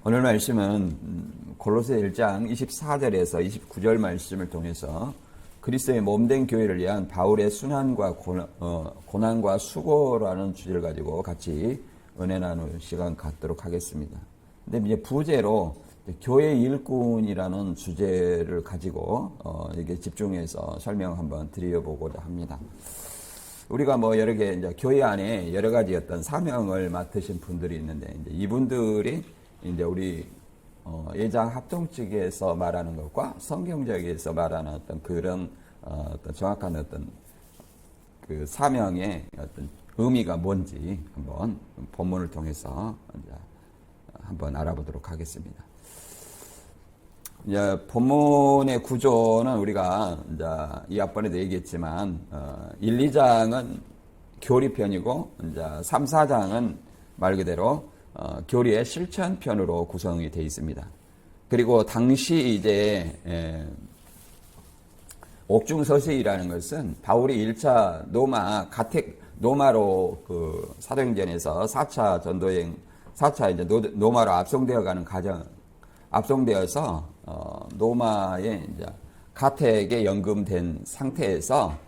오늘 말씀은 골로새 1장 24절에서 29절 말씀을 통해서 그리스도의 몸된 교회를 위한 바울의 순환과 고난과 수고라는 주제를 가지고 같이 은혜 나눌 시간 갖도록 하겠습니다. 근데 이제 부제로 교회 일꾼이라는 주제를 가지고 이게 집중해서 설명 한번 드려보고자 합니다. 우리가 여러 개 이제 교회 안에 여러 가지 어떤 사명을 맡으신 분들이 있는데 이제 이분들이 이제 우리 예장 합동측에서 말하는 것과 성경적에서 말하는 어떤 그런 어떤 정확한 어떤 그 사명의 어떤 의미가 뭔지 한번 본문을 통해서 이제 한번 알아보도록 하겠습니다. 이제 본문의 구조는 우리가 이제 이 앞번에도 얘기했지만 1, 2장은 교리편이고 이제 3, 4장은 말 그대로 교리의 실천편으로 구성이 되어 있습니다. 그리고 당시 이제 옥중서식이라는 것은 바울이 1차 노마로 그 사도행전에서 4차 전도행 4차 이제 노마로 앞송되어서 노마의 이제 가택에 연금된 상태에서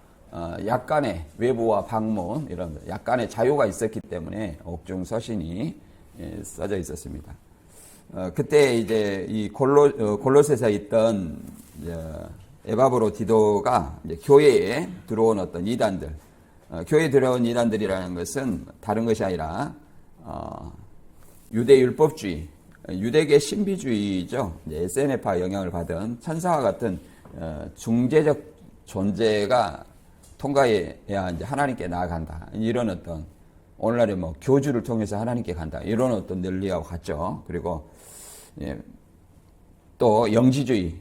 약간의 외부와 방문 이런 약간의 자유가 있었기 때문에 옥중서신이 써져 있었습니다. 그때 이제 이 골로새서 있던 에바브로디도가 이제 교회에 들어온 어떤 이단들, 교회에 들어온 이단들이라는 것은 다른 것이 아니라 유대 율법주의, 유대계 신비주의죠. SNF파 영향을 받은 천사와 같은 중재적 존재가 통과해야 이제 하나님께 나아간다. 이런 어떤 오늘날에 교주를 통해서 하나님께 간다. 이런 어떤 논리하고 같죠. 그리고 또 영지주의,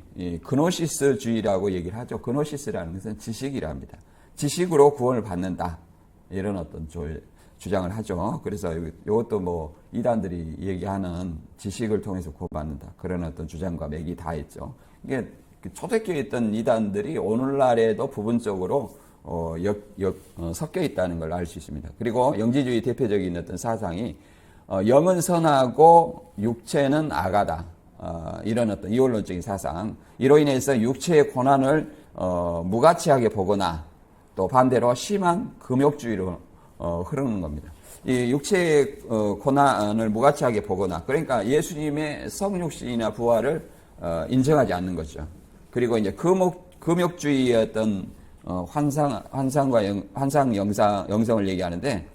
그노시스주의라고 얘기를 하죠. 그노시스라는 것은 지식이랍니다. 지식으로 구원을 받는다. 이런 어떤 주장을 하죠. 그래서 이것도 이단들이 얘기하는 지식을 통해서 구원받는다. 그런 어떤 주장과 맥이 다 있죠. 이게 초대교회에 있던 이단들이 오늘날에도 부분적으로 섞여 있다는 걸 알 수 있습니다. 그리고 영지주의 대표적인 어떤 사상이 영은 선하고 육체는 악하다. 이런 어떤 이원론적인 사상. 이로 인해서 육체의 고난을 무가치하게 보거나 또 반대로 심한 금욕주의로 흐르는 겁니다. 이 육체의 고난을 무가치하게 보거나 그러니까 예수님의 성육신이나 부활을 인정하지 않는 거죠. 그리고 이제 금욕주의의 어떤 환상과 환상 영성을 얘기하는데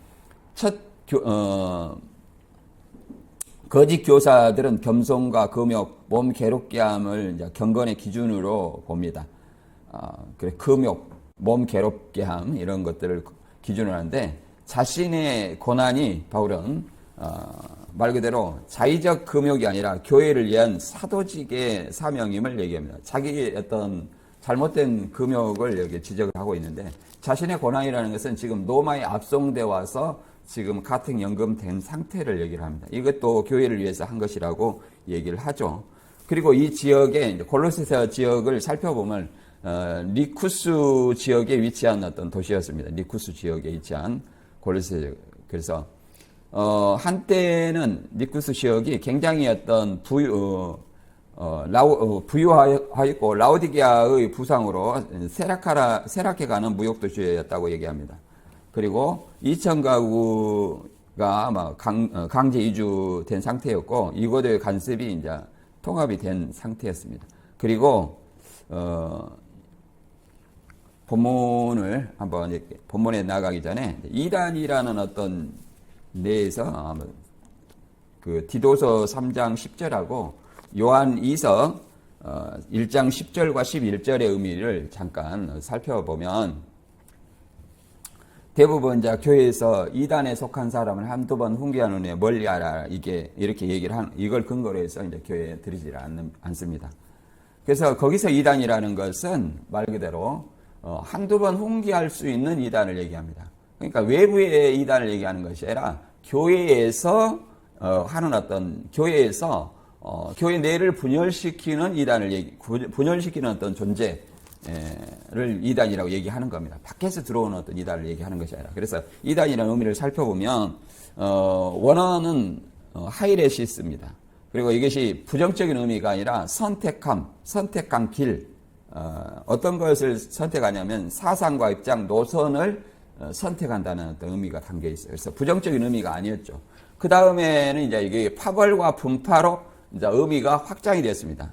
거짓 교사들은 겸손과 금욕, 몸 괴롭게 함을 이제 경건의 기준으로 봅니다. 금욕, 몸 괴롭게 함 이런 것들을 기준으로 하는데 자신의 고난이 바울은 말 그대로 자의적 금욕이 아니라 교회를 위한 사도직의 사명임을 얘기합니다. 자기의 어떤 잘못된 금욕을 여기 지적을 하고 있는데 자신의 고난이라는 것은 지금 노마에 압송되어 와서 지금 가택 연금된 상태를 얘기를 합니다. 이것도 교회를 위해서 한 것이라고 얘기를 하죠. 그리고 이 지역에 골로새서 지역을 살펴보면 리쿠스 지역에 위치한 어떤 도시였습니다. 리쿠스 지역에 위치한 골로새. 그래서 한때는 리쿠스 지역이 굉장히 어떤 부유하였고 라오디게아의 부상으로 세락해가는 무역도시였다고 얘기합니다. 그리고 2천 가구가 강제 이주된 상태였고 이곳의 간섭이 이제 통합이 된 상태였습니다. 그리고 본문을 한번 이렇게 본문에 나가기 전에 이단이라는 어떤 내에서 그 디도서 3장 10절하고 요한 2서 1장 10절과 11절의 의미를 잠깐 살펴보면 대부분 이제 교회에서 이단에 속한 사람을 한두 번 훈계하는 후에 멀리하라 이렇게 얘기를 이걸 근거로 해서 이제 교회에 들이지 않습니다. 그래서 거기서 이단이라는 것은 말 그대로 한두 번 훈계할 수 있는 이단을 얘기합니다. 그러니까 외부의 이단을 얘기하는 것이 아니라 교회에서 하는 어떤 교회에서 교회 내를 분열시키는 이단을 분열시키는 어떤 존재를 이단이라고 얘기하는 겁니다. 밖에서 들어오는 어떤 이단을 얘기하는 것이 아니라. 그래서 이단이라는 의미를 살펴보면 원어는 하이레시스입니다. 그리고 이것이 부정적인 의미가 아니라 선택한 길, 어떤 것을 선택하냐면 사상과 입장, 노선을 선택한다는 어떤 의미가 담겨 있어요. 그래서 부정적인 의미가 아니었죠. 그 다음에는 이제 이게 파벌과 분파로 이제 의미가 확장이 됐습니다.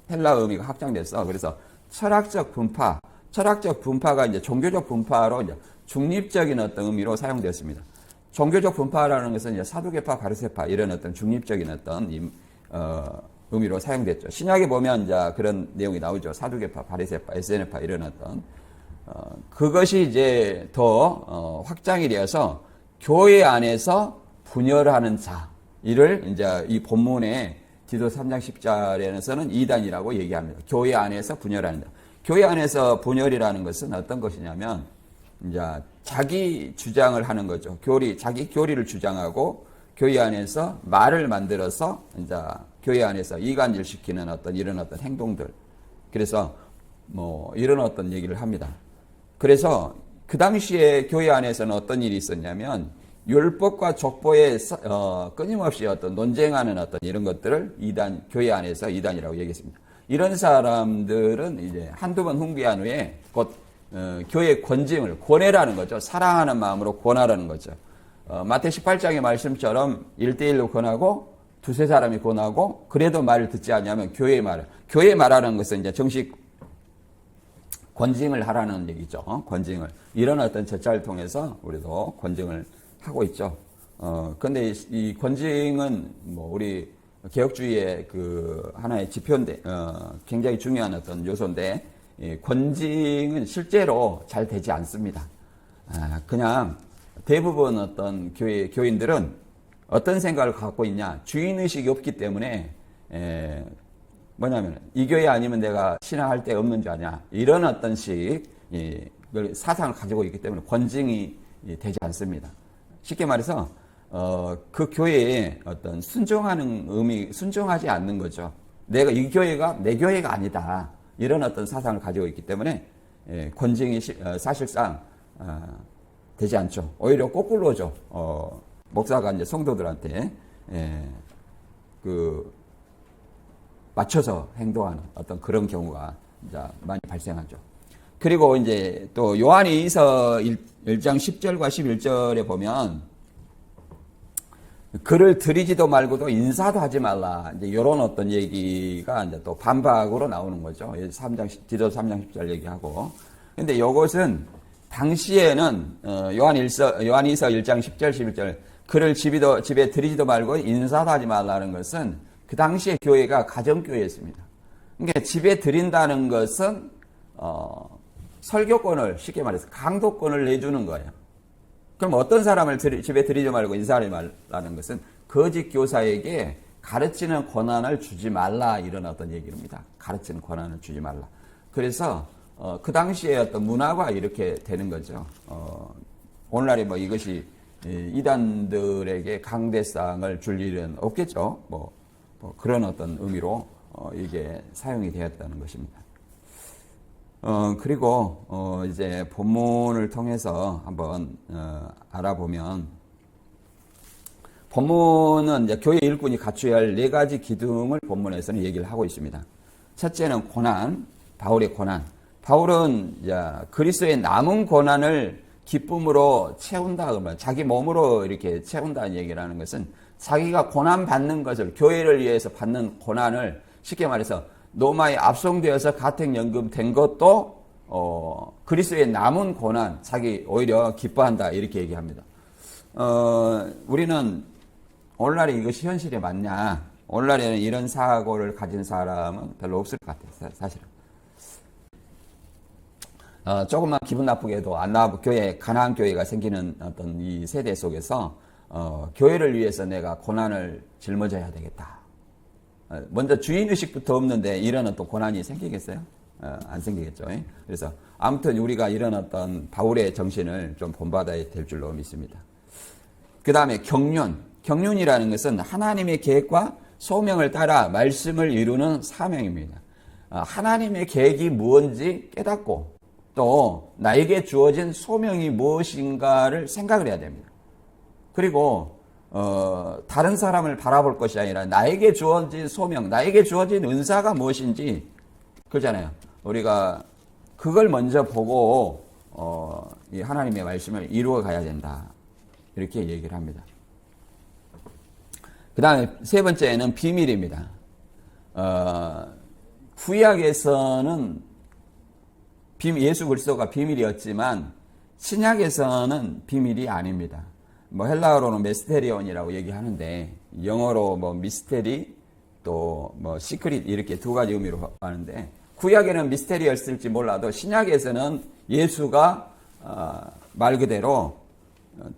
헬라 의미가 확장됐어. 그래서 철학적 분파가 이제 종교적 분파로 이제 중립적인 어떤 의미로 사용되었습니다. 종교적 분파라는 것은 이제 사두개파, 바리새파 이런 어떤 중립적인 어떤 의미로 사용됐죠. 신약에 보면 이제 그런 내용이 나오죠. 사두개파, 바리새파, 에세네파 이런 어떤 그것이 이제 더 확장이 되어서 교회 안에서 분열하는 자 이를 이제 이 본문의 디도 3장 10절에서는 이단이라고 얘기합니다. 교회 안에서 분열하는 자. 교회 안에서 분열이라는 것은 어떤 것이냐면 이제 자기 주장을 하는 거죠. 자기 교리를 주장하고 교회 안에서 말을 만들어서 이제 교회 안에서 이간질시키는 이런 어떤 행동들. 그래서 뭐 이런 어떤 얘기를 합니다. 그래서 그 당시에 교회 안에서는 어떤 일이 있었냐면 율법과 족보에 끊임없이 어떤 논쟁하는 이런 것들을 교회 안에서 이단이라고 얘기했습니다. 이런 사람들은 이제 한두 번 훈계한 후에 곧 교회의 권해라는 거죠. 사랑하는 마음으로 권하라는 거죠. 마태 18장의 말씀처럼 1대1로 권하고 두세 사람이 권하고 그래도 말을 듣지 않냐면 교회 말하는 것은 이제 정식 권징을 하라는 얘기죠. 권징을. 이런 어떤 절차를 통해서 우리도 권징을 하고 있죠. 근데 이 권징은 뭐 우리 개혁주의의 그 하나의 지표인데, 굉장히 중요한 어떤 요소인데, 권징은 실제로 잘 되지 않습니다. 그냥 대부분 어떤 교인들은 어떤 생각을 갖고 있냐, 주인의식이 없기 때문에, 뭐냐면, 이 교회 아니면 내가 신앙할 데 없는 줄 아냐, 이런 어떤 사상을 가지고 있기 때문에 권징이 되지 않습니다. 쉽게 말해서, 그 교회에 어떤 순종하지 않는 거죠. 이 교회가 내 교회가 아니다. 이런 어떤 사상을 가지고 있기 때문에, 권징이 사실상, 되지 않죠. 오히려 거꾸로죠. 목사가 이제 성도들한테, 맞춰서 행동하는 어떤 그런 경우가 이제 많이 발생하죠. 그리고 이제 또 요한이서 1장 10절과 11절에 보면 글을 들이지도 말고도 인사도 하지 말라. 이제 이런 어떤 얘기가 이제 또 반박으로 나오는 거죠. 디도 3장 10절 얘기하고. 근데 이것은 당시에는 요한이서 1장 10절 11절 글을 집에 들이지도 말고 인사도 하지 말라는 것은 그 당시에 교회가 가정교회였습니다. 그러니까 집에 들인다는 것은 설교권을 쉽게 말해서 강도권을 내주는 거예요. 그럼 어떤 사람을 집에 들이지 말고 인사하지 말라는 것은 거짓 교사에게 가르치는 권한을 주지 말라 이런 어떤 얘기입니다. 가르치는 권한을 주지 말라. 그래서 그 당시에 어떤 문화가 이렇게 되는 거죠. 오늘날에 뭐 이것이 이단들에게 강대상을 줄 일은 없겠죠. 뭐 그런 어떤 의미로 이게 사용이 되었다는 것입니다. 그리고 이제 본문을 통해서 한번 알아보면 본문은 이제 교회 일꾼이 갖춰야 할 4가지 기둥을 본문에서는 얘기를 하고 있습니다. 첫째는 고난, 바울의 고난. 바울은 이제 그리스도의 남은 고난을 기쁨으로 채운다 그러면 자기 몸으로 이렇게 채운다는 얘기를 하는 것은 자기가 고난 받는 것을 교회를 위해서 받는 고난을 쉽게 말해서 로마에 압송되어서 가택연금 된 것도 그리스도의 남은 고난 자기 오히려 기뻐한다 이렇게 얘기합니다. 우리는 오늘날에 이것이 현실에 맞냐? 오늘날에는 이런 사고를 가진 사람은 별로 없을 것 같아요. 사실은. 조금만 기분 나쁘게 해도 가나안 교회가 생기는 어떤 이 세대 속에서 교회를 위해서 내가 고난을 짊어져야 되겠다. 먼저 주인의식부터 없는데 이런 어떤 고난이 생기겠어요? 안 생기겠죠. 그래서 아무튼 우리가 이런 어떤 바울의 정신을 좀 본받아야 될 줄로 믿습니다. 그 다음에 경륜이라는 것은 하나님의 계획과 소명을 따라 말씀을 이루는 사명입니다. 하나님의 계획이 무엇인지 깨닫고 또 나에게 주어진 소명이 무엇인가를 생각을 해야 됩니다. 그리고 다른 사람을 바라볼 것이 아니라 나에게 주어진 소명, 나에게 주어진 은사가 무엇인지 그러잖아요. 우리가 그걸 먼저 보고 이 하나님의 말씀을 이루어 가야 된다. 이렇게 얘기를 합니다. 그 다음에 세 번째는 비밀입니다. 구약에서는 예수 그리스도가 비밀이었지만 신약에서는 비밀이 아닙니다. 뭐 헬라어로는 메스테리온이라고 얘기하는데 영어로 뭐 미스테리 또 뭐 시크릿 이렇게 두 가지 의미로 하는데 구약에는 미스테리였을지 몰라도 신약에서는 예수가 말 그대로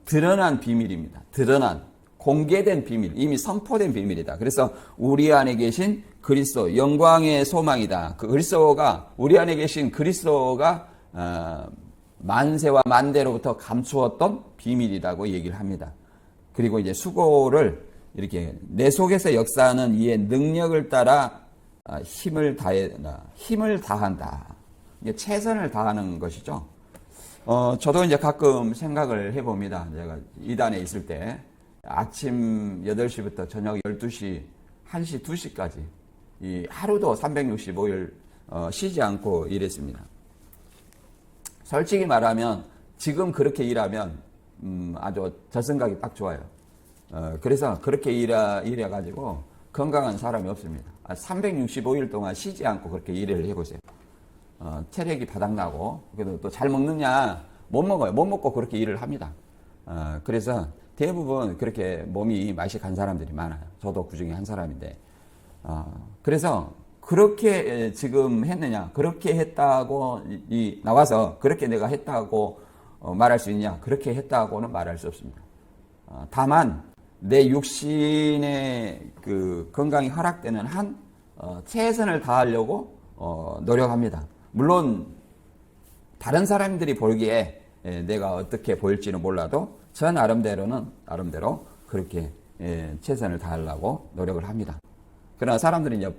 드러난 비밀입니다. 드러난 공개된 비밀, 이미 선포된 비밀이다. 그래서 우리 안에 계신 그리스도, 영광의 소망이다. 그 그리스도가 우리 안에 계신 그리스도가 만세와 만대로부터 감추었던 비밀이라고 얘기를 합니다. 그리고 이제 수고를 이렇게 내 속에서 역사하는 이의 능력을 따라 힘을 다한다. 이게 최선을 다하는 것이죠. 저도 이제 가끔 생각을 해봅니다. 제가 이단에 있을 때 아침 8시부터 저녁 12시, 1시, 2시까지 이 하루도 365일 쉬지 않고 일했습니다. 솔직히 말하면 지금 그렇게 일하면 아주 저승각이 딱 좋아요. 그래서 그렇게 일해가지고 건강한 사람이 없습니다. 365일 동안 쉬지 않고 그렇게 일을 해보세요. 체력이 바닥나고 그래도 또 잘 먹느냐 못 먹어요. 못 먹고 그렇게 일을 합니다. 그래서 대부분 그렇게 몸이 맛이 간 사람들이 많아요. 저도 그 중에 한 사람인데 그래서 그렇게 지금 했느냐 그렇게 했다고 나와서 그렇게 내가 했다고 말할 수 있냐 그렇게 했다고는 말할 수 없습니다. 다만 내 육신의 그 건강이 허락되는 한 최선을 다하려고 노력합니다. 물론 다른 사람들이 보기에 내가 어떻게 보일지는 몰라도 저 나름대로 그렇게 최선을 다하려고 노력을 합니다. 그러나 사람들이 이제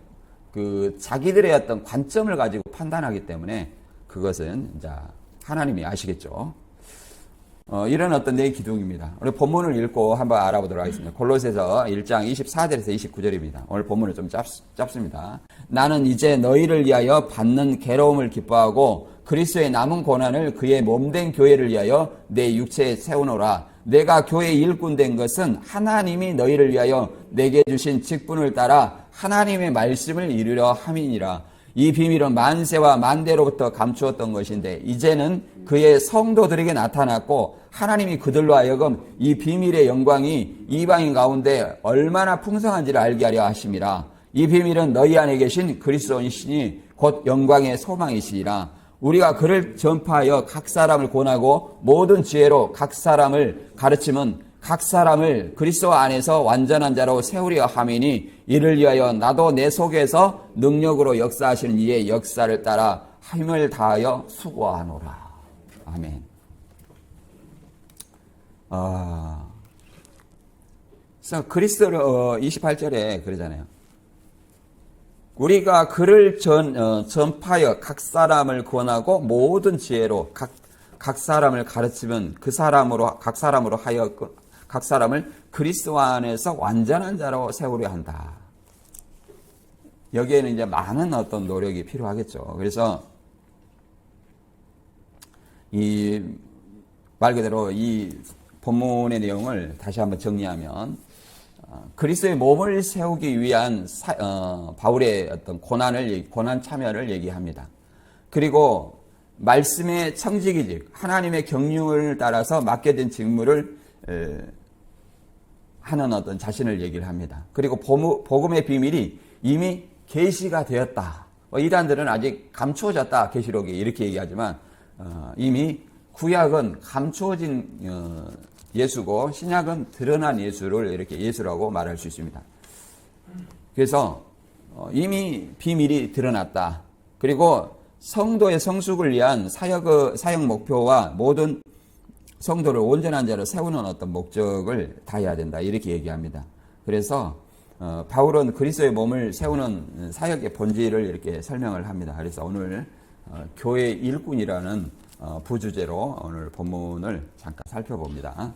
그 자기들의 어떤 관점을 가지고 판단하기 때문에 그것은 이제 하나님이 아시겠죠. 이런 어떤 내 기둥입니다. 우리 본문을 읽고 한번 알아보도록 하겠습니다. 골로새서 1장 24절에서 29절입니다. 오늘 본문은 좀 짧습니다. 나는 이제 너희를 위하여 받는 괴로움을 기뻐하고 그리스도의 남은 고난을 그의 몸된 교회를 위하여 내 육체에 세우노라. 내가 교회의 일꾼 된 것은 하나님이 너희를 위하여 내게 주신 직분을 따라 하나님의 말씀을 이루려 함이니라. 이 비밀은 만세와 만대로부터 감추었던 것인데 이제는 그의 성도들에게 나타났고 하나님이 그들로 하여금 이 비밀의 영광이 이방인 가운데 얼마나 풍성한지를 알게 하려 하심이라. 이 비밀은 너희 안에 계신 그리스도이시니 곧 영광의 소망이시니라. 우리가 그를 전파하여 각 사람을 권하고 모든 지혜로 각 사람을 가르치면 각 사람을 그리스도 안에서 완전한 자로 세우려 함이니 이를 위하여 나도 내 속에서 능력으로 역사하시는 이의 역사를 따라 힘을 다하여 수고하노라. 아멘. 그래서 그리스도를 28절에 그러잖아요. 우리가 그를 전파하여 각 사람을 권하고 모든 지혜로 각 사람을 가르치면 각 사람으로 하여 각 사람을 그리스도 안에서 완전한 자로 세우려 한다. 여기에는 이제 많은 어떤 노력이 필요하겠죠. 그래서 이 말 그대로 이 본문의 내용을 다시 한번 정리하면 그리스도의 몸을 세우기 위한 바울의 어떤 고난 참여를 얘기합니다. 그리고 말씀의 청지기직, 하나님의 경륜을 따라서 맡겨진 직무를 하는 어떤 자신을 얘기를 합니다. 그리고 복음의 비밀이 이미 계시가 되었다. 이단들은 아직 감추어졌다. 계시록이 이렇게 얘기하지만 이미 구약은 감추어진 예수고 신약은 드러난 예수를 이렇게 예수라고 말할 수 있습니다. 그래서 이미 비밀이 드러났다. 그리고 성도의 성숙을 위한 사역 목표와 모든 성도를 온전한 자로 세우는 어떤 목적을 다해야 된다. 이렇게 얘기합니다. 그래서 바울은 그리스도의 몸을 세우는 사역의 본질을 이렇게 설명을 합니다. 그래서 오늘 교회 일꾼이라는 부주제로 오늘 본문을 잠깐 살펴봅니다.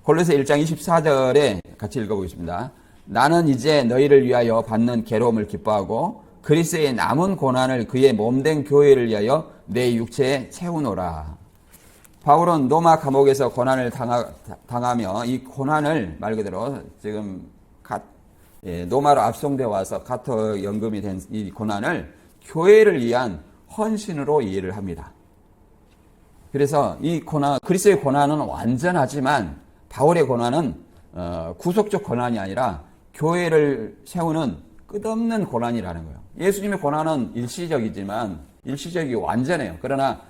골로새 1장 24절에 같이 읽어보겠습니다. 나는 이제 너희를 위하여 받는 괴로움을 기뻐하고 그리스도의 남은 고난을 그의 몸된 교회를 위하여 내 육체에 채우노라. 바울은 로마 감옥에서 고난을 당하며 이 고난을 말 그대로 지금 로마로 압송되어 와서 가터 연금이 된 이 고난을 교회를 위한 헌신으로 이해를 합니다. 그래서 이 고난, 그리스도의 고난은 완전하지만 바울의 고난은 구속적 고난이 아니라 교회를 세우는 끝없는 고난이라는 거예요. 예수님의 고난은 일시적이고 완전해요. 그러나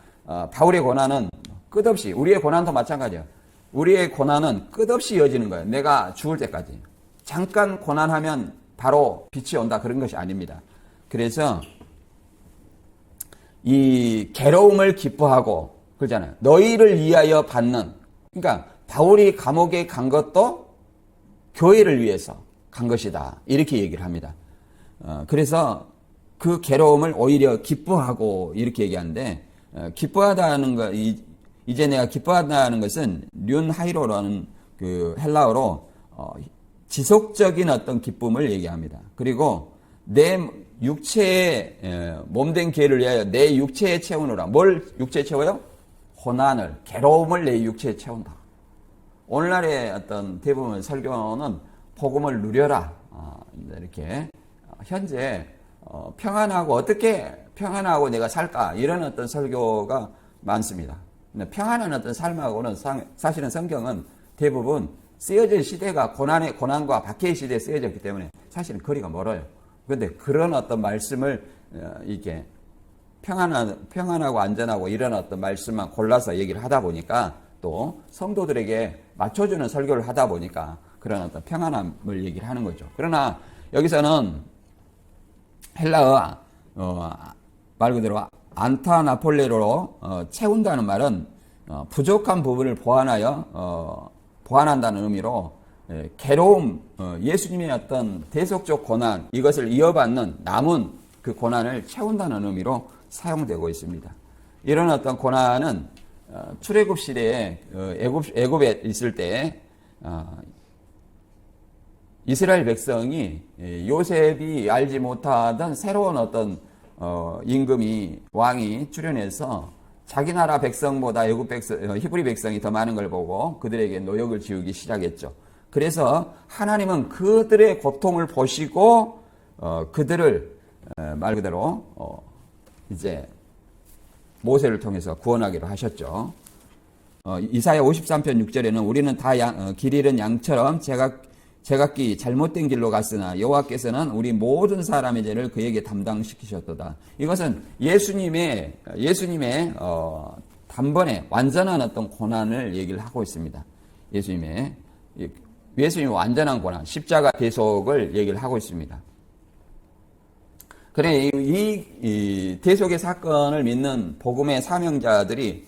바울의 고난은 끝없이, 우리의 고난도 마찬가지예요. 우리의 고난은 끝없이 이어지는 거예요. 내가 죽을 때까지. 잠깐 고난하면 바로 빛이 온다, 그런 것이 아닙니다. 그래서 이 괴로움을 기뻐하고 그러잖아요. 너희를 위하여 받는, 그러니까 바울이 감옥에 간 것도 교회를 위해서 간 것이다, 이렇게 얘기를 합니다. 그래서 그 괴로움을 오히려 기뻐하고 이렇게 얘기하는데, 기뻐하다는 거, 이제 내가 기뻐하다는 것은 륜하이로라는 그 헬라어로 지속적인 어떤 기쁨을 얘기합니다. 그리고 내 육체에 몸된 교회를 위하여 내 육체에 채우노라. 뭘 육체에 채워요? 고난을, 괴로움을 내 육체에 채운다. 오늘날의 어떤 대부분 설교는 복음을 누려라, 이렇게 현재 평안하고 어떻게 평안하고 내가 살까, 이런 어떤 설교가 많습니다. 평안한 어떤 삶하고는 사실은 성경은 대부분 쓰여진 시대가 고난과 박해의 시대에 쓰여졌기 때문에 사실은 거리가 멀어요. 그런데 그런 어떤 말씀을 이게 평안하고 안전하고 이런 어떤 말씀만 골라서 얘기를 하다 보니까, 또 성도들에게 맞춰주는 설교를 하다 보니까 그런 어떤 평안함을 얘기를 하는 거죠. 그러나 여기서는 헬라어 말 그대로 안타나폴레로로 채운다는 말은 부족한 부분을 보완한다는 의미로 괴로움, 예수님의 어떤 대속적 고난, 이것을 이어받는 남은 그 고난을 채운다는 의미로 사용되고 있습니다. 이런 어떤 고난은 출애굽 시대에 애굽에 있을 때 이스라엘 백성이 요셉이 알지 못하던 새로운 어떤 임금이, 왕이 출현해서 자기 나라 백성보다 애굽 백성, 히브리 백성이 더 많은 걸 보고 그들에게 노역을 지우기 시작했죠. 그래서 하나님은 그들의 고통을 보시고 그들을 말 그대로 이제 모세를 통해서 구원하기로 하셨죠. 이사야 53편 6절에는 우리는 다 길 잃은 양처럼 제각기 잘못된 길로 갔으나 여호와께서는 우리 모든 사람의 죄를 그에게 담당시키셨도다. 이것은 예수님의 단번에 완전한 어떤 고난을 얘기를 하고 있습니다. 예수님의 완전한 고난, 십자가 대속을 얘기를 하고 있습니다. 그래, 이 대속의 사건을 믿는 복음의 사명자들이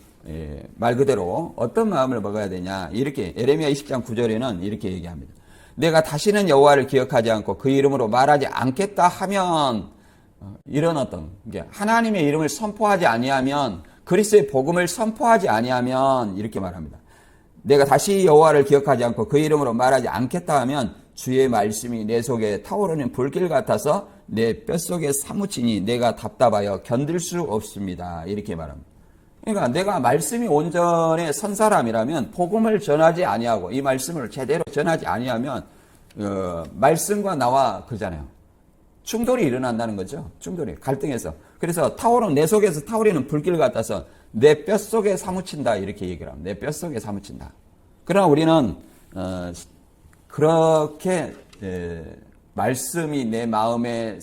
말 그대로 어떤 마음을 먹어야 되냐, 이렇게 에레미야 20장 9절에는 이렇게 얘기합니다. 내가 다시는 여호와를 기억하지 않고 그 이름으로 말하지 않겠다 하면, 이런 어떤 하나님의 이름을 선포하지 아니하면, 그리스도의 복음을 선포하지 아니하면, 이렇게 말합니다. 내가 다시 여호와를 기억하지 않고 그 이름으로 말하지 않겠다 하면 주의 말씀이 내 속에 타오르는 불길 같아서 내 뼛속에 사무치니 내가 답답하여 견딜 수 없습니다. 이렇게 말합니다. 그러니까 내가 말씀이 온전에 선 사람이라면 복음을 전하지 아니하고 이 말씀을 제대로 전하지 아니하면 말씀과 나와 그잖아요. 충돌이 일어난다는 거죠. 충돌이, 갈등해서. 그래서 내 속에서 타오르는 불길 같아서 내 뼛속에 사무친다, 이렇게 얘기를 합니다. 내 뼛속에 사무친다. 그러나 우리는 그렇게 말씀이 내 마음에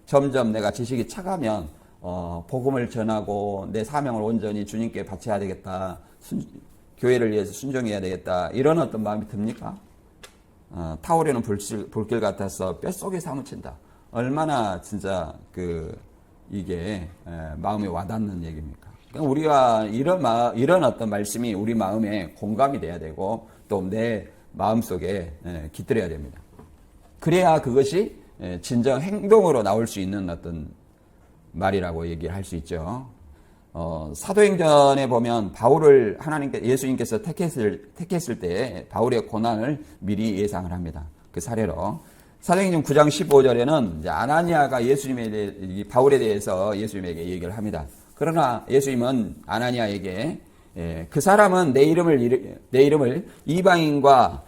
점점 내가 지식이 차가면 복음을 전하고 내 사명을 온전히 주님께 바쳐야 되겠다, 교회를 위해서 순종해야 되겠다, 이런 어떤 마음이 듭니까? 타오르는 불길 같아서 뼛속에 사무친다. 얼마나 진짜 이게 마음에 와닿는 얘기입니까? 그러니까 우리가 이런 어떤 말씀이 우리 마음에 공감이 돼야 되고 또 내 마음속에 깃들어야 됩니다. 그래야 그것이 진정 행동으로 나올 수 있는 어떤 말이라고 얘기를 할 수 있죠. 사도행전에 보면 바울을 예수님께서 택했을 때 바울의 고난을 미리 예상을 합니다. 그 사례로. 사도행전 9장 15절에는 이제 아나니아가 바울에 대해서 예수님에게 얘기를 합니다. 그러나 예수님은 아나니아에게 그 사람은 내 이름을 이방인과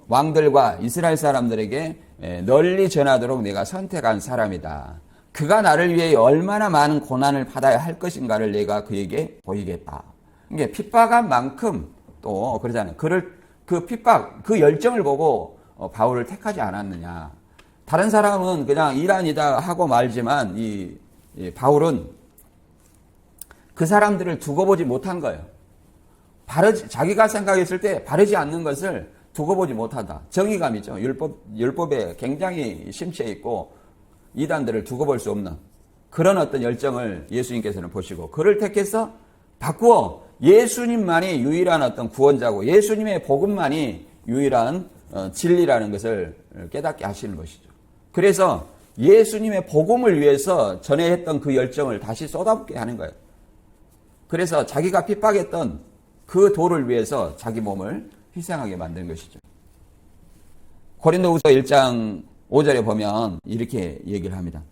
왕들과 이스라엘 사람들에게 널리 전하도록 내가 선택한 사람이다. 그가 나를 위해 얼마나 많은 고난을 받아야 할 것인가를 내가 그에게 보이겠다. 이게 핍박한 만큼 또 그러잖아요. 그 핍박, 그 열정을 보고 바울을 택하지 않았느냐. 다른 사람은 그냥 이란이다 하고 말지만 이 바울은 그 사람들을 두고 보지 못한 거예요. 자기가 생각했을 때 바르지 않는 것을 두고 보지 못한다. 정의감이죠. 율법에 굉장히 심취해 있고 이단들을 두고 볼 수 없는 그런 어떤 열정을 예수님께서는 보시고 그를 택해서 바꾸어 예수님만이 유일한 어떤 구원자고 예수님의 복음만이 유일한 진리라는 것을 깨닫게 하시는 것이죠. 그래서 예수님의 복음을 위해서 전에 했던 그 열정을 다시 쏟아붓게 하는 거예요. 그래서 자기가 핍박했던 그 도를 위해서 자기 몸을 희생하게 만든 것이죠. 고린도후서 1장 5절에 보면 이렇게 얘기를 합니다.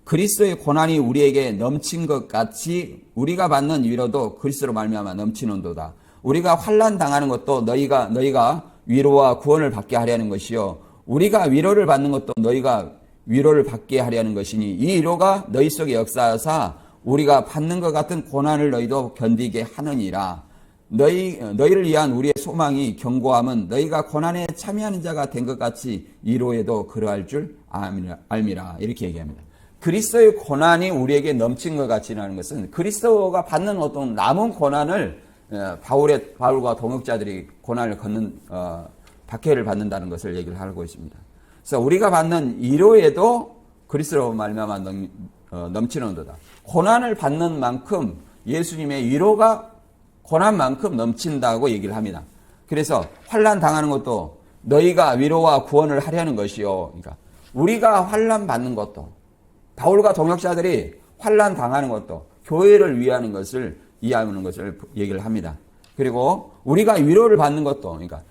그리스도의 고난이 우리에게 넘친 것 같이 우리가 받는 위로도 그리스도로 말미암아 넘치는도다. 우리가 환난 당하는 것도 너희가 위로와 구원을 받게 하려는 것이요 우리가 위로를 받는 것도 너희가 위로를 받게 하려는 것이니 이 위로가 너희 속에 역사하사 우리가 받는 것 같은 고난을 너희도 견디게 하느니라. 너희를 위한 우리의 소망이 견고함은 너희가 고난에 참여하는 자가 된 것 같이 위로에도 그러할 줄 알미라. 이렇게 얘기합니다. 그리스도의 고난이 우리에게 넘친 것 같이라는 것은 그리스도가 받는 어떤 남은 고난을 바울과 동역자들이 고난을 박해를 받는다는 것을 얘기를 하고 있습니다. 그래서 우리가 받는 위로에도 그리스도로 말미암아 넘치는도다. 고난을 받는 만큼 예수님의 위로가 고난만큼 넘친다고 얘기를 합니다. 그래서 환난 당하는 것도 너희가 위로와 구원을 하려는 것이요. 그러니까 우리가 환난 받는 것도 바울과 동역자들이 환난 당하는 것도 교회를 위하는 것을 이해하는 것을 얘기를 합니다. 그리고 우리가 위로를 받는 것도 그러니까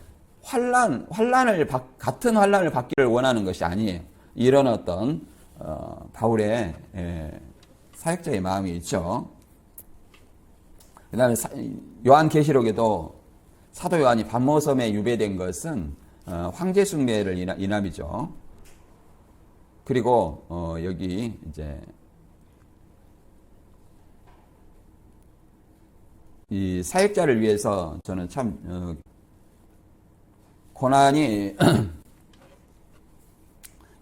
같은 환난을 받기를 원하는 것이 아니에요. 이런 어떤 바울의 사역자의 마음이 있죠. 그 다음에 요한계시록에도 사도 요한이 반모섬에 유배된 것은 황제 숭배를 인함이죠. 그리고 여기 이제 이 사역자를 위해서 저는 참 고난이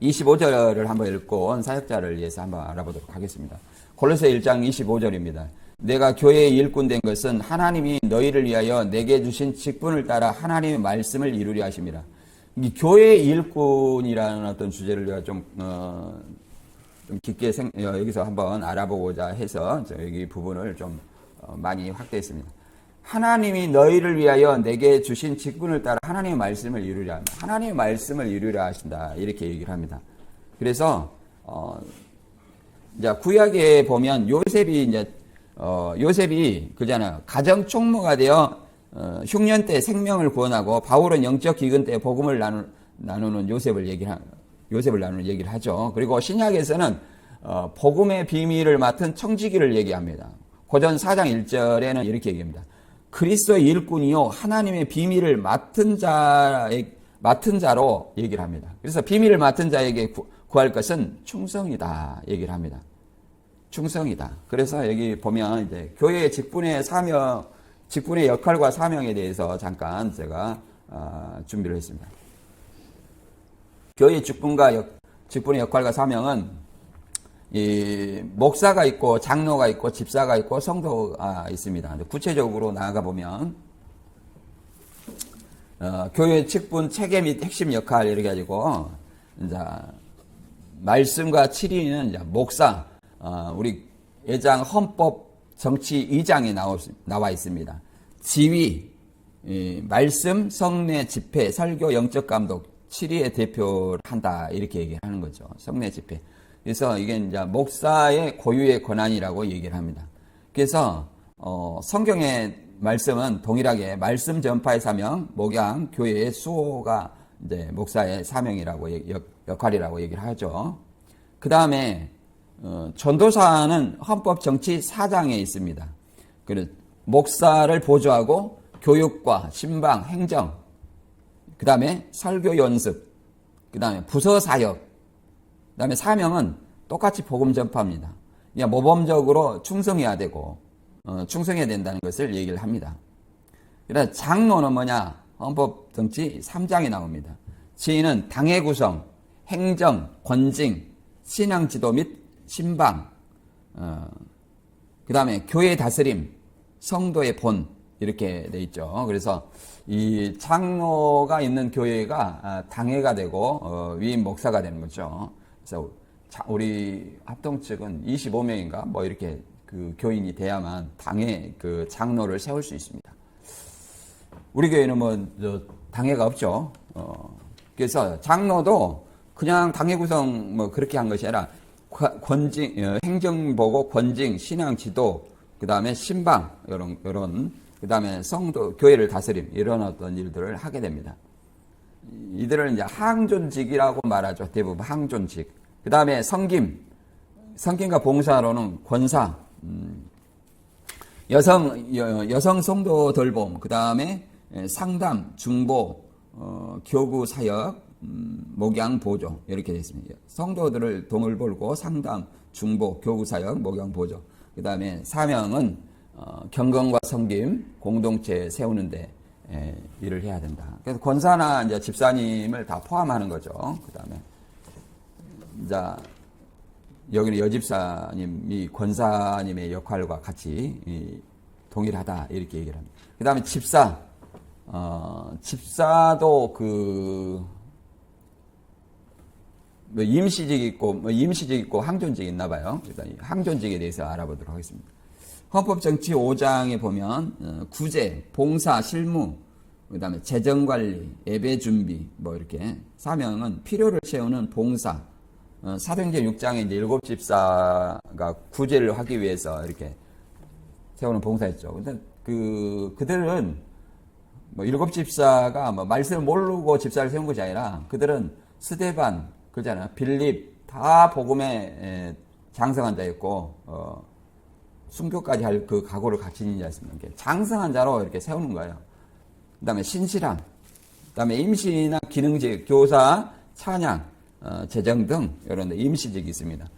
25절을 한번 읽고 사역자를 위해서 한번 알아보도록 하겠습니다. 골로새 1장 25절입니다. 내가 교회의 일꾼 된 것은 하나님이 너희를 위하여 내게 주신 직분을 따라 하나님의 말씀을 이루려 하십니다. 이 교회의 일꾼이라는 어떤 주제를 제가 좀 깊게 여기서 한번 알아보고자 해서 여기 부분을 좀 많이 확대했습니다. 하나님이 너희를 위하여 내게 주신 직분을 따라 하나님의 말씀을 이루려 합니다. 하나님의 말씀을 이루려 하신다. 이렇게 얘기를 합니다. 그래서 이제 구약에 보면 요셉이 그잖아요. 가정 총무가 되어 흉년 때 생명을 구원하고 바울은 영적 기근 때 복음을 나누는 요셉을 나누는 얘기를 하죠. 그리고 신약에서는 복음의 비밀을 맡은 청지기를 얘기합니다. 고전 4장 1절에는 이렇게 얘기합니다. 그리스도의 일꾼이요 하나님의 비밀을 맡은 자로 얘기를 합니다. 그래서 비밀을 맡은 자에게 구할 것은 충성이다 얘기를 합니다. 충성이다. 그래서 여기 보면 이제 교회의 직분의 역할과 사명에 대해서 잠깐 제가 준비를 했습니다. 교회의 직분의 역할과 사명은 이 목사가 있고 장로가 있고 집사가 있고 성도가 있습니다. 구체적으로 나아가 보면 교회의 직분, 체계 및 핵심 역할 이렇게 가지고 이제 말씀과 치리는 이제 목사, 우리 예장 헌법 정치 2장에 나와 있습니다. 지위, 말씀, 성례, 집회, 설교, 영적 감독, 치리의 대표를 한다 이렇게 얘기하는 거죠. 성례, 집회. 그래서 이게 이제 목사의 고유의 권한이라고 얘기를 합니다. 그래서 성경의 말씀은 동일하게 말씀 전파의 사명, 목양, 교회의 수호가 이제 목사의 사명이라고 역할이라고 얘기를 하죠. 그 다음에 전도사는 헌법 정치 4장에 있습니다. 그래서 목사를 보조하고 교육과 신방, 행정, 그 다음에 설교 연습, 그 다음에 부서 사역, 그 다음에 사명은 똑같이 복음 전파입니다. 그러니까 모범적으로 충성해야 되고 충성해야 된다는 것을 얘기를 합니다. 그다음 장로는 뭐냐? 헌법 정치 3장에 나옵니다. 지위는 당의 구성, 행정, 권징, 신앙 지도 및 신방, 그 다음에 교회 다스림, 성도의 본 이렇게 돼 있죠. 그래서 이 장로가 있는 교회가 당회가 되고 위임 목사가 되는 거죠. 그래서 우리 합동 측은 25명인가 뭐 이렇게 그 교인이 돼야만 당회 그 장로를 세울 수 있습니다. 우리 교회는 뭐 당회가 없죠. 그래서 장로도 그냥 당회 구성 뭐 그렇게 한 것이 아니라 권징, 행정보고, 권징, 신앙 지도, 그 다음에 신방 이런 그 다음에 성도 교회를 다스림 이런 어떤 일들을 하게 됩니다. 이들을 이제 항존직이라고 말하죠. 대부분 항존직. 그 다음에 성김과 봉사로는 권사, 여성 성도 돌봄, 그 다음에 상담, 중보, 교구 사역, 목양 보조 이렇게 되어 있습니다. 성도들을 돈을 벌고 상담, 중보, 교구 사역, 목양 보조. 그 다음에 사명은 경건과 섬김, 공동체 세우는데 일을 해야 된다. 그래서 권사나 이제 집사님을 다 포함하는 거죠. 그 다음에 이제 여기는 여집사님이 권사님의 역할과 같이 동일하다 이렇게 얘기를 합니다. 그 다음에 집사도 임시직 있고 항존직 있나 봐요. 일단 항존직에 대해서 알아보도록 하겠습니다. 헌법 정치 5장에 보면 구제, 봉사, 실무, 그다음에 재정 관리, 예배 준비 뭐 이렇게 사명은 필요를 채우는 봉사. 사도행전 6장에 이제 7집사가 구제를 하기 위해서 이렇게 세우는 봉사였죠. 근데 그들은 뭐 7집사가 뭐 말씀을 모르고 집사를 세운 것이 아니라 그들은 스데반, 그잖아요. 빌립 다 복음에 장성한 자였고 순교까지 할 그 각오를 갖춘 자였습니다. 장성한 자로 이렇게 세우는 거예요. 그다음에 신실함, 그다음에 임시나 기능직, 교사, 찬양, 재정 등 이런 임시직이 있습니다.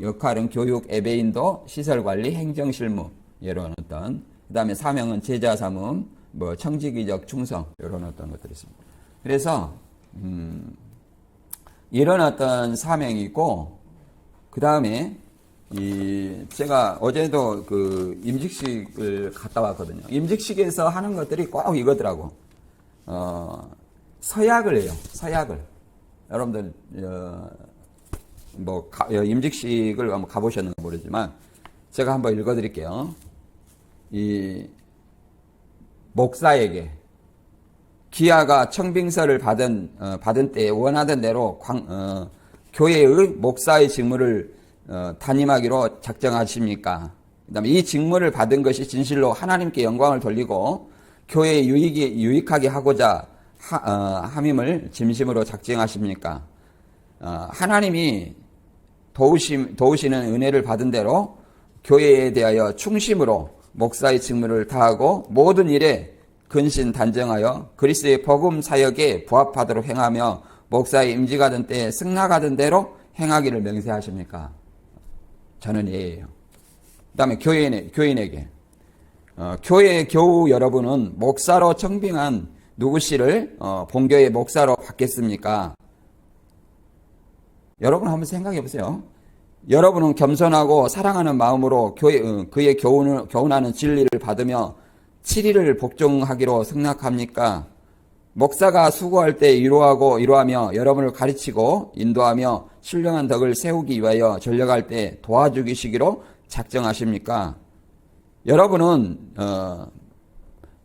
역할은 교육, 예배인도, 시설 관리, 행정 실무 이런 어떤 그다음에 사명은 제자 삼음, 뭐 청지기적 충성 이런 어떤 것들이 있습니다. 그래서 이런 어떤 사명이 있고, 그 다음에, 제가 어제도 그 임직식을 갔다 왔거든요. 임직식에서 하는 것들이 꼭 이거더라고. 서약을 해요. 서약을. 여러분들, 임직식을 한번 가보셨는지 모르지만, 제가 한번 읽어드릴게요. 목사에게, 기아가 청빙서를 받은 때에 원하던 대로 교회의 목사의 직무를 담임하기로 작정하십니까? 그 다음에 이 직무를 받은 것이 진실로 하나님께 영광을 돌리고 교회에 유익하게 하고자 함임을 진심으로 작정하십니까? 하나님이 도우시는 은혜를 받은 대로 교회에 대하여 충심으로 목사의 직무를 다하고 모든 일에 근신 단정하여 그리스도의 복음 사역에 부합하도록 행하며 목사의 임직하던 때에 승낙하던 대로 행하기를 명세하십니까? 저는 예예요. 그 다음에 교인에게 교회 교우 여러분은 목사로 청빙한 누구씨를 본교의 목사로 받겠습니까? 여러분 한번 생각해 보세요. 여러분은 겸손하고 사랑하는 마음으로 그의 교훈하는 진리를 받으며 7일을 복종하기로 승낙합니까? 목사가 수고할 때 위로하며 여러분을 가르치고 인도하며 신령한 덕을 세우기 위하여 전력할 때 도와주시기로 작정하십니까? 여러분은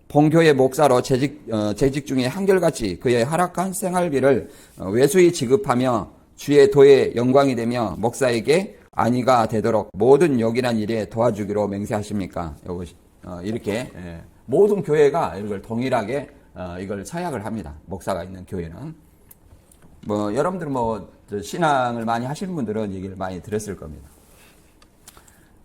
본교의 목사로 재직 중에 한결같이 그의 허락한 생활비를 외수히 지급하며 주의 도에 영광이 되며 목사에게 안위가 되도록 모든 요긴한 일에 도와주기로 맹세하십니까? 이것이 이렇게 모든 교회가 이걸 동일하게 이걸 서약을 합니다. 목사가 있는 교회는. 뭐 여러분들 뭐 신앙을 많이 하시는 분들은 얘기를 많이 들었을 겁니다.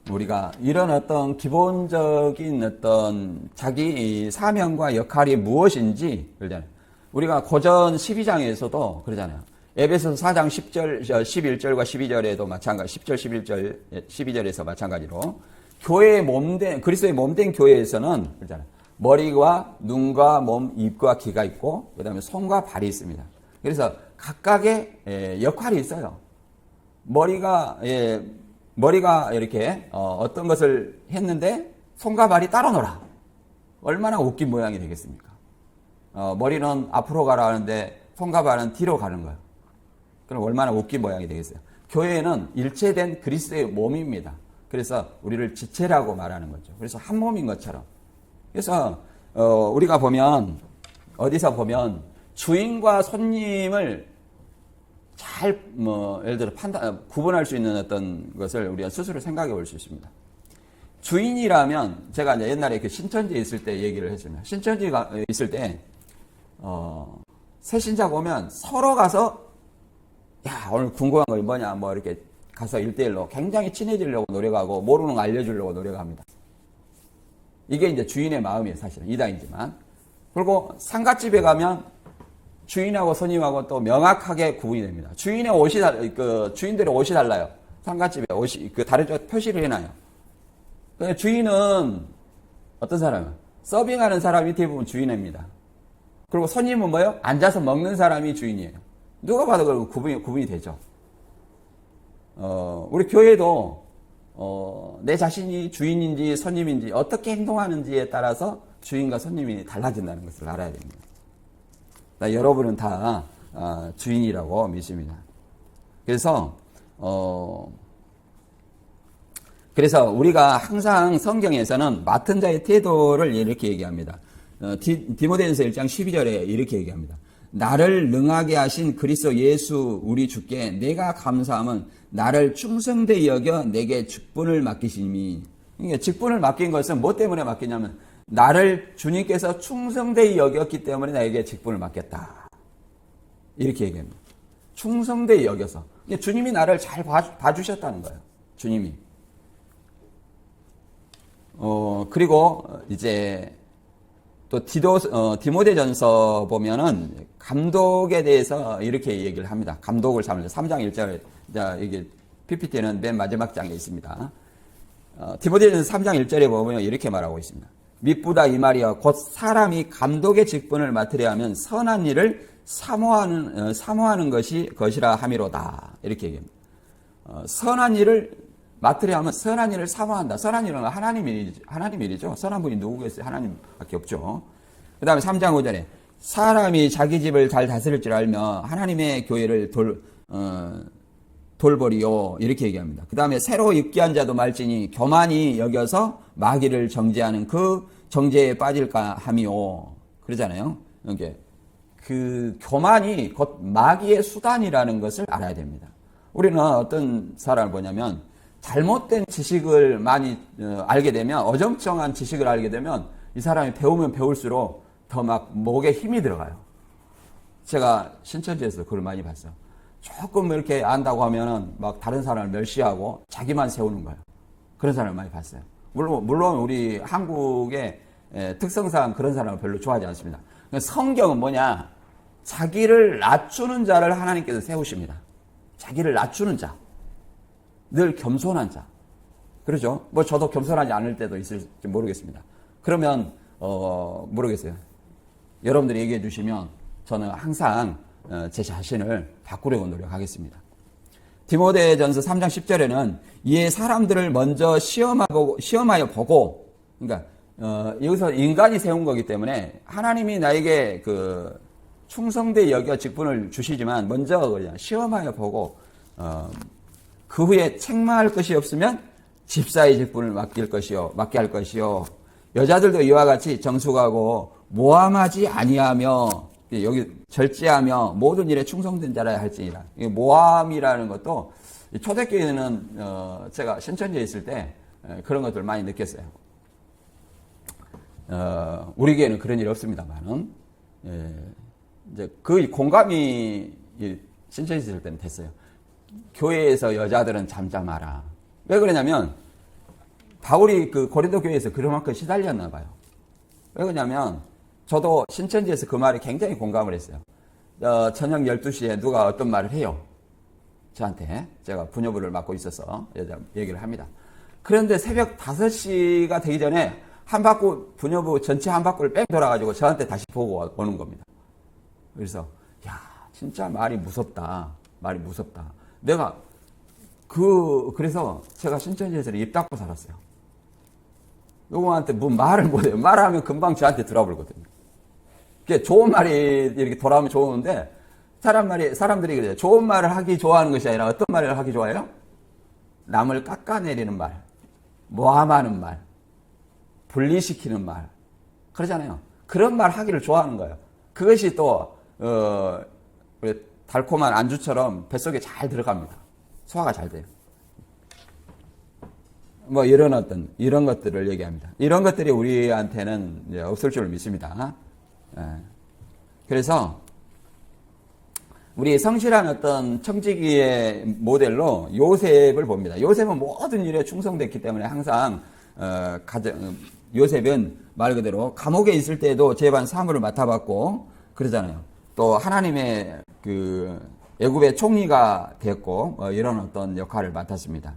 우리가 이런 어떤 기본적인 어떤 자기 사명과 역할이 무엇인지 그러잖아요. 우리가 고전 12장에서도 그러잖아요. 에베소서 4장 10절, 11절과 12절에도 마찬가지, 10절, 11절, 12절에서 마찬가지로 교회의 몸된, 그리스도의 몸된 교회에서는 그러잖아요. 머리와 눈과 몸, 입과 귀가 있고, 그 다음에 손과 발이 있습니다. 그래서 각각의 역할이 있어요. 머리가 이렇게 어떤 것을 했는데 손과 발이 따라 놀아. 얼마나 웃긴 모양이 되겠습니까? 머리는 앞으로 가라는데 손과 발은 뒤로 가는 거예요. 그럼 얼마나 웃긴 모양이 되겠어요? 교회는 일체된 그리스도의 몸입니다. 그래서 우리를 지체라고 말하는 거죠. 그래서 한 몸인 것처럼. 그래서 우리가 보면 어디서 보면 주인과 손님을 잘 예를 들어 구분할 수 있는 어떤 것을 우리가 스스로 생각해 볼 수 있습니다. 주인이라면 제가 이제 옛날에 그 신천지에 있을 때 얘기를 했습니다. 신천지가 있을 때 새신자가 오면 서로 가서 야 오늘 궁금한 거 뭐냐 뭐 이렇게 가서 1대1로 굉장히 친해지려고 노력하고 모르는 거 알려주려고 노력합니다. 이게 이제 주인의 마음이에요. 사실은 이다이지만. 그리고 상갓집에 가면 주인하고 손님하고 또 명확하게 구분이 됩니다. 주인의 옷이 주인들의 옷이 달라요. 상갓집에 옷이 다른 쪽 표시를 해놔요. 주인은 어떤 사람이에요? 서빙하는 사람이 대부분 주인입니다. 그리고 손님은 뭐예요? 앉아서 먹는 사람이 주인이에요. 누가 봐도 그 구분이 되죠. 우리 교회도 내 자신이 주인인지 손님인지 어떻게 행동하는지에 따라서 주인과 손님이 달라진다는 것을 알아야 됩니다. 여러분은 다 주인이라고 믿습니다. 그래서 우리가 항상 성경에서는 맡은 자의 태도를 이렇게 얘기합니다. 디모데전서 1장 12절에 이렇게 얘기합니다. 나를 능하게 하신 그리스도 예수 우리 주께 내가 감사함은 나를 충성되이 여겨 내게 직분을 맡기시니. 그러니까 직분을 맡긴 것은 뭐 때문에 맡기냐면 나를 주님께서 충성되이 여겼기 때문에 나에게 직분을 맡겼다. 이렇게 얘기합니다. 충성되이 여겨서. 주님이 나를 잘 봐주셨다는 거예요. 주님이. 그리고 이제 또 디모데전서 보면은 감독에 대해서 이렇게 얘기를 합니다. 감독을 3장 1절, 이게 PPT는 맨 마지막 장에 있습니다. 디모데전서 3장 1절에 보면 이렇게 말하고 있습니다. 미쁘다 이 말이여 곧 사람이 감독의 직분을 맡으려 하면 선한 일을 사모하는 것이라 함이로다. 이렇게 얘기합니다. 선한 일을 맡으려 하면 선한 일을 사모한다. 선한 일은 하나님 일이죠. 선한 분이 누구겠어요? 하나님밖에 없죠. 그 다음에 3장 5절에 사람이 자기 집을 잘 다스릴 줄 알며 하나님의 교회를 돌보리요. 이렇게 얘기합니다. 그 다음에 새로 입기한 자도 말지니 교만이 여겨서 마귀를 정죄하는 그 정죄에 빠질까 함이요. 그러잖아요. 이게 그 교만이 곧 마귀의 수단이라는 것을 알아야 됩니다. 우리는 어떤 사람을 보냐면 잘못된 지식을 많이 알게 되면 어정쩡한 지식을 알게 되면 이 사람이 배우면 배울수록 더 막 목에 힘이 들어가요. 제가 신천지에서 그걸 많이 봤어요. 조금 이렇게 안다고 하면은 막 다른 사람을 멸시하고 자기만 세우는 거예요. 그런 사람을 많이 봤어요. 물론 우리 한국의 특성상 그런 사람을 별로 좋아하지 않습니다. 성경은 뭐냐? 자기를 낮추는 자를 하나님께서 세우십니다. 자기를 낮추는 자. 늘 겸손한 자. 그러죠? 뭐 저도 겸손하지 않을 때도 있을지 모르겠습니다. 그러면 모르겠어요. 여러분들이 얘기해 주시면 저는 항상 제 자신을 바꾸려고 노력하겠습니다. 디모데전서 3장 10절에는 이에 사람들을 먼저 시험하여 보고, 그러니까 여기서 인간이 세운 거기 때문에 하나님이 나에게 그 충성되이 여겨 직분을 주시지만 먼저 시험하여 보고 그 후에 책망할 것이 없으면 집사의 직분을 맡게 할 것이요. 여자들도 이와 같이 정숙하고 모함하지 아니하며 여기 절제하며 모든 일에 충성된 자라야 할지니라. 모함이라는 것도 초대교회는 제가 신천지에 있을 때 그런 것들 많이 느꼈어요. 우리 교회는 그런 일이 없습니다만은, 이제 그 공감이 신천지 있을 때는 됐어요. 교회에서 여자들은 잠잠하라. 왜 그러냐면, 바울이 그 고린도 교회에서 그만큼 시달렸나 봐요. 왜 그러냐면, 저도 신천지에서 그 말에 굉장히 공감을 했어요. 저녁 12시에 누가 어떤 말을 해요. 저한테. 제가 부녀부를 맡고 있어서 얘기를 합니다. 그런데 새벽 5시가 되기 전에 한 바퀴, 부녀부 전체 한 바퀴를 뺑 돌아가지고 저한테 다시 보고 오는 겁니다. 그래서, 야, 진짜 말이 무섭다. 말이 무섭다. 그래서 제가 신천지에서 입 닫고 살았어요. 누구한테 뭐 말을 못해요. 말하면 금방 저한테 들어버리거든요. 좋은 말이 이렇게 돌아오면 좋은데, 사람들이 그래요. 좋은 말을 하기 좋아하는 것이 아니라 어떤 말을 하기 좋아해요? 남을 깎아내리는 말, 모함하는 말, 분리시키는 말. 그러잖아요. 그런 말 하기를 좋아하는 거예요. 그것이 또, 달콤한 안주처럼 뱃속에 잘 들어갑니다. 소화가 잘 돼요. 뭐, 이런 것들을 얘기합니다. 이런 것들이 우리한테는 이제 없을 줄 믿습니다. 그래서 우리 성실한 어떤 청지기의 모델로 요셉을 봅니다. 요셉은 모든 일에 충성됐기 때문에 항상 요셉은 말 그대로 감옥에 있을 때도 제반 사무를 맡아봤고 그러잖아요. 또 하나님의 그 애굽의 총리가 됐고 이런 어떤 역할을 맡았습니다.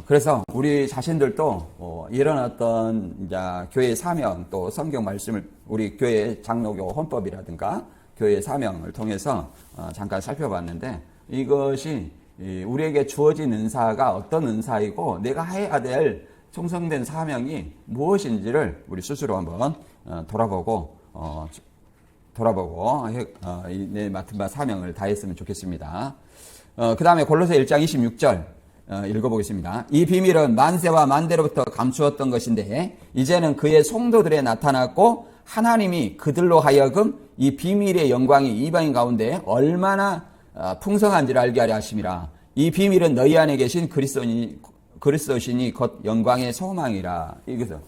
그래서 우리 자신들도 이런 어떤 이제 교회의 사명 또 성경 말씀을 우리 교회 장로교 헌법이라든가 교회의 사명을 통해서 잠깐 살펴봤는데 이것이 우리에게 주어진 은사가 어떤 은사이고 내가 해야 될 충성된 사명이 무엇인지를 우리 스스로 한번 돌아보고 내 맡은 바 사명을 다했으면 좋겠습니다. 그 다음에 골로새 1장 26절 읽어보겠습니다. 이 비밀은 만세와 만대로부터 감추었던 것인데 이제는 그의 성도들에 나타났고 하나님이 그들로 하여금 이 비밀의 영광이 이방인 가운데 얼마나 풍성한지를 알게 하려 하심이라. 이 비밀은 너희 안에 계신 그리스도시니 곧 영광의 소망이라. 이거죠.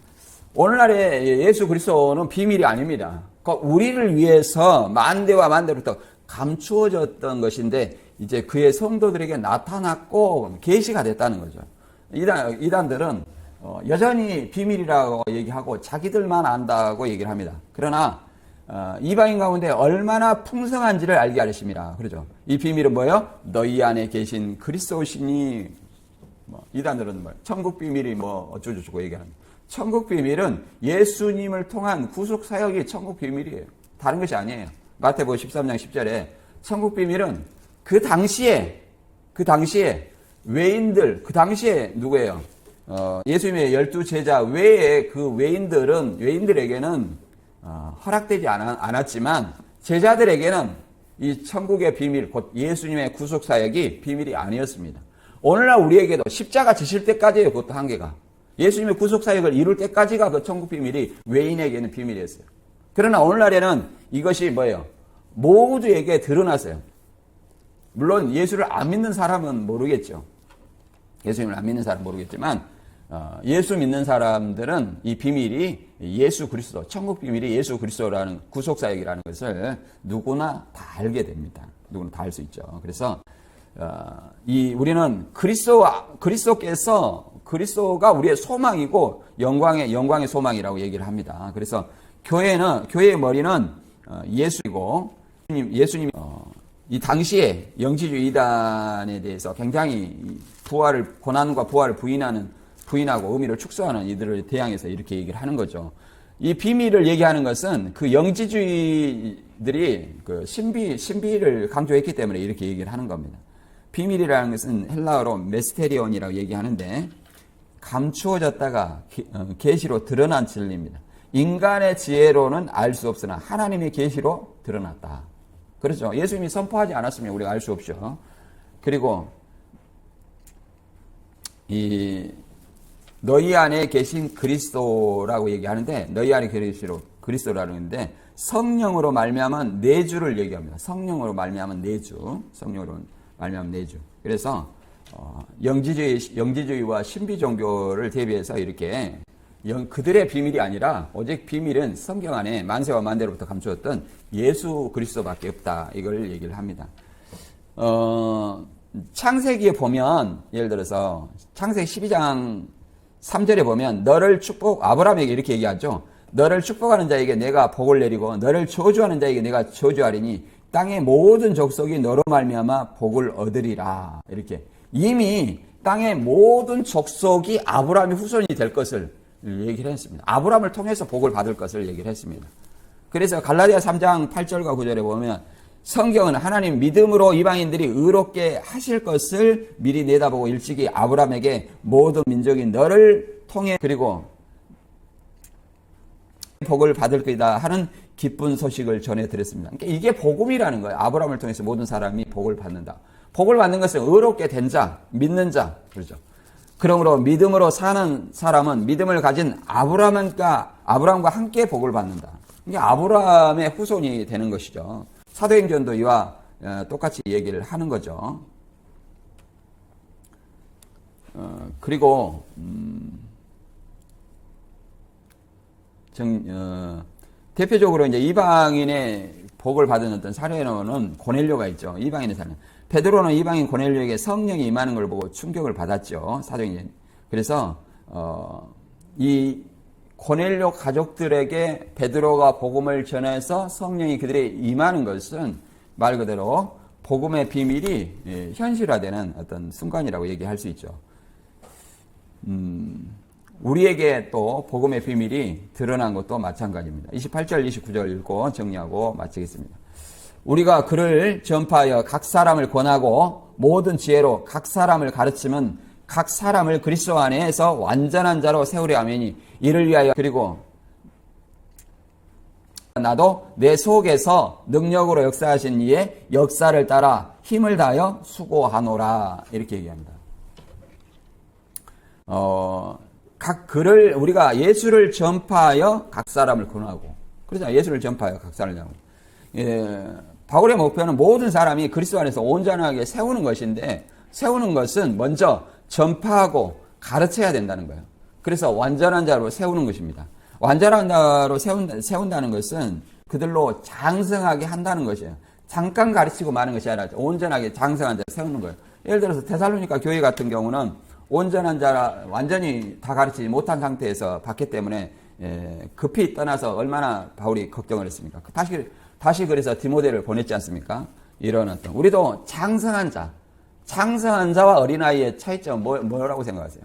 오늘날의 예수 그리스도는 비밀이 아닙니다. 우리를 위해서 만대와 만대로부터 감추어졌던 것인데 이제 그의 성도들에게 나타났고 계시가 됐다는 거죠. 이단들은 여전히 비밀이라고 얘기하고 자기들만 안다고 얘기를 합니다. 그러나 이방인 가운데 얼마나 풍성한지를 알게 하심이라 그러죠. 이 비밀은 뭐예요? 너희 안에 계신 그리스도시니 이단들은 천국 비밀이 어쩌고저쩌고 얘기합니다. 천국 비밀은 예수님을 통한 구속 사역이 천국 비밀이에요. 다른 것이 아니에요. 마태복음 13장 10절에 천국 비밀은 그 당시에 외인들, 그 당시에 누구예요? 예수님의 12제자 외에 그 외인들에게는 허락되지 않았지만 제자들에게는 이 천국의 비밀, 곧 예수님의 구속 사역이 비밀이 아니었습니다. 오늘날 우리에게도 십자가 지실 때까지예요. 그것도 한계가. 예수님의 구속 사역을 이룰 때까지가 그 천국 비밀이 외인에게는 비밀이었어요. 그러나 오늘날에는 이것이 뭐예요? 모두에게 드러났어요. 물론 예수를 안 믿는 사람은 모르겠죠. 예수님을 안 믿는 사람은 모르겠지만 예수 믿는 사람들은 이 비밀이 예수 그리스도, 천국 비밀이 예수 그리스도라는 구속 사역이라는 것을 누구나 다 알게 됩니다. 누구나 다 알 수 있죠. 그래서 우리는 그리스도가 우리의 소망이고 영광의 소망이라고 얘기를 합니다. 그래서 교회의 머리는 예수이고 예수님이 이 당시에 영지주의 이단에 대해서 굉장히 고난과 부활을 부인하고 의미를 축소하는 이들을 대항해서 이렇게 얘기를 하는 거죠. 이 비밀을 얘기하는 것은 그 영지주의들이 그 신비를 강조했기 때문에 이렇게 얘기를 하는 겁니다. 비밀이라는 것은 헬라어로 메스테리온이라고 얘기하는데 감추어졌다가 계시로 드러난 진리입니다. 인간의 지혜로는 알 수 없으나 하나님의 계시로 드러났다. 그렇죠. 예수님이 선포하지 않았으면 우리가 알 수 없죠. 그리고 너희 안에 계신 그리스도라고 얘기하는데 너희 안에 그리스도라는 건데 성령으로 말미암은 내주를 얘기합니다. 성령으로 말미암은 내주. 그래서 영지주의와 신비 종교를 대비해서 이렇게 그들의 비밀이 아니라 오직 비밀은 성경 안에 만세와 만대로부터 감추었던 예수 그리스도밖에 없다. 이걸 얘기를 합니다. 창세기에 보면 예를 들어서 창세기 12장 3절에 보면 너를 아브라함에게 이렇게 얘기하죠. 너를 축복하는 자에게 내가 복을 내리고 너를 저주하는 자에게 내가 저주하리니 땅의 모든 족속이 너로 말미암아 복을 얻으리라. 이렇게 이미 땅의 모든 족속이 아브라함의 후손이 될 것을 얘기를 했습니다. 아브라함을 통해서 복을 받을 것을 얘기를 했습니다. 그래서 갈라디아 3장 8절과 9절에 보면 성경은 하나님 믿음으로 이방인들이 의롭게 하실 것을 미리 내다보고 일찍이 아브라함에게 모든 민족이 너를 통해 그리고 복을 받을 것이다 하는 기쁜 소식을 전해드렸습니다. 그러니까 이게 복음이라는 거예요. 아브라함을 통해서 모든 사람이 복을 받는다. 복을 받는 것은 의롭게 된 자, 믿는 자, 그렇죠. 그러므로 믿음으로 사는 사람은 믿음을 가진 아브라함과 함께 복을 받는다. 이게 아브라함의 후손이 되는 것이죠. 사도행전도 이와 똑같이 얘기를 하는 거죠. 그리고 대표적으로 이제 이방인의 복을 받은 어떤 사례로는 고넬료가 있죠. 이방인의 사례. 베드로는 이방인 고넬료에게 성령이 임하는 걸 보고 충격을 받았죠. 사도행전. 그래서 이 고넬료 가족들에게 베드로가 복음을 전해서 성령이 그들에게 임하는 것은 말 그대로 복음의 비밀이 현실화되는 어떤 순간이라고 얘기할 수 있죠. 우리에게 또 복음의 비밀이 드러난 것도 마찬가지입니다. 28절, 29절 읽고 정리하고 마치겠습니다. 우리가 그를 전파하여 각 사람을 권하고 모든 지혜로 각 사람을 가르치면 각 사람을 그리스도 안에서 완전한 자로 세우려 하매니 이를 위하여 그리고 나도 내 속에서 능력으로 역사하신 이의 역사를 따라 힘을 다하여 수고하노라. 이렇게 얘기합니다. 우리가 예수를 전파하여 각 사람을 권하고, 그러잖아요. 예수를 전파하여 각 사람을 권하고. 바울의 목표는 모든 사람이 그리스도 안에서 온전하게 세우는 것인데, 세우는 것은 먼저 전파하고 가르쳐야 된다는 거예요. 그래서 완전한 자로 세우는 것입니다. 완전한 자로 세운다는 것은 그들로 장성하게 한다는 것이에요. 잠깐 가르치고 마는 것이 아니라 온전하게 장성한 자로 세우는 거예요. 예를 들어서 테살로니가 교회 같은 경우는 온전한 자라 완전히 다 가르치지 못한 상태에서 받기 때문에 급히 떠나서 얼마나 바울이 걱정을 했습니까? 다시 그래서 디모데를 보냈지 않습니까? 이런 어떤 우리도 장성한 자와 어린아이의 차이점은 뭐라고 생각하세요?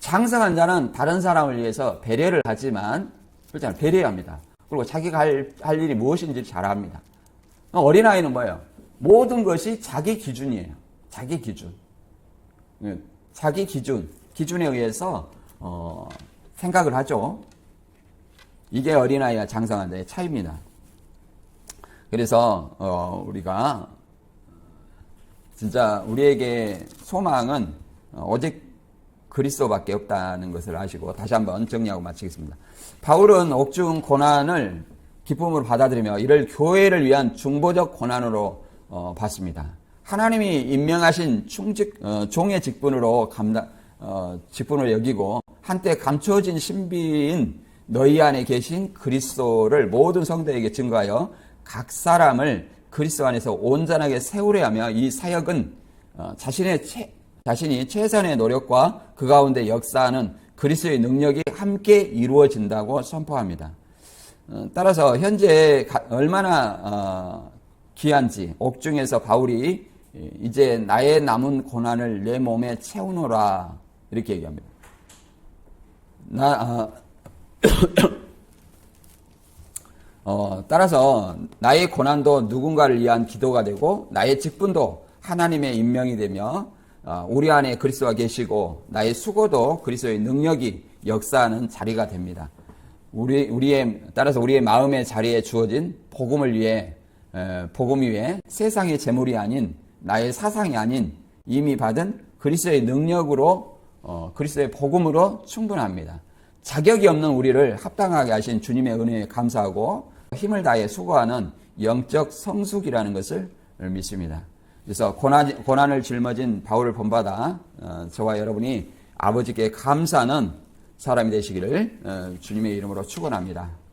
장성한 자는 다른 사람을 위해서 배려를 하지만 그렇잖아요. 배려합니다. 그리고 자기가 할 일이 무엇인지 잘 압니다. 어린아이는 뭐예요? 모든 것이 자기 기준이에요. 자기 기준. 자기 기준에 의해서 생각을 하죠. 이게 어린아이와 장성한 자의 차이입니다. 그래서 우리가 진짜 우리에게 소망은 오직 그리스도밖에 없다는 것을 아시고 다시 한번 정리하고 마치겠습니다. 바울은 옥중 고난을 기쁨으로 받아들이며 이를 교회를 위한 중보적 고난으로 봤습니다. 하나님이 임명하신 종의 직분으로 직분을 여기고 한때 감추어진 신비인 너희 안에 계신 그리스도를 모든 성도에게 증거하여 각 사람을 그리스도 안에서 온전하게 세우려 하며 이 사역은 자신이 최선의 노력과 그 가운데 역사하는 그리스도의 능력이 함께 이루어진다고 선포합니다. 따라서 현재 얼마나 귀한지 옥중에서 바울이 이제 나의 남은 고난을 내 몸에 채우노라 이렇게 얘기합니다. 따라서 나의 고난도 누군가를 위한 기도가 되고 나의 직분도 하나님의 임명이 되며 우리 안에 그리스도가 계시고 나의 수고도 그리스도의 능력이 역사하는 자리가 됩니다. 따라서 우리의 마음의 자리에 주어진 복음 위에 세상의 재물이 아닌 나의 사상이 아닌 이미 받은 그리스도의 능력으로 그리스도의 복음으로 충분합니다. 자격이 없는 우리를 합당하게 하신 주님의 은혜에 감사하고 힘을 다해 수고하는 영적 성숙이라는 것을 믿습니다. 그래서 고난을 짊어진 바울을 본받아 저와 여러분이 아버지께 감사하는 사람이 되시기를 주님의 이름으로 축원합니다.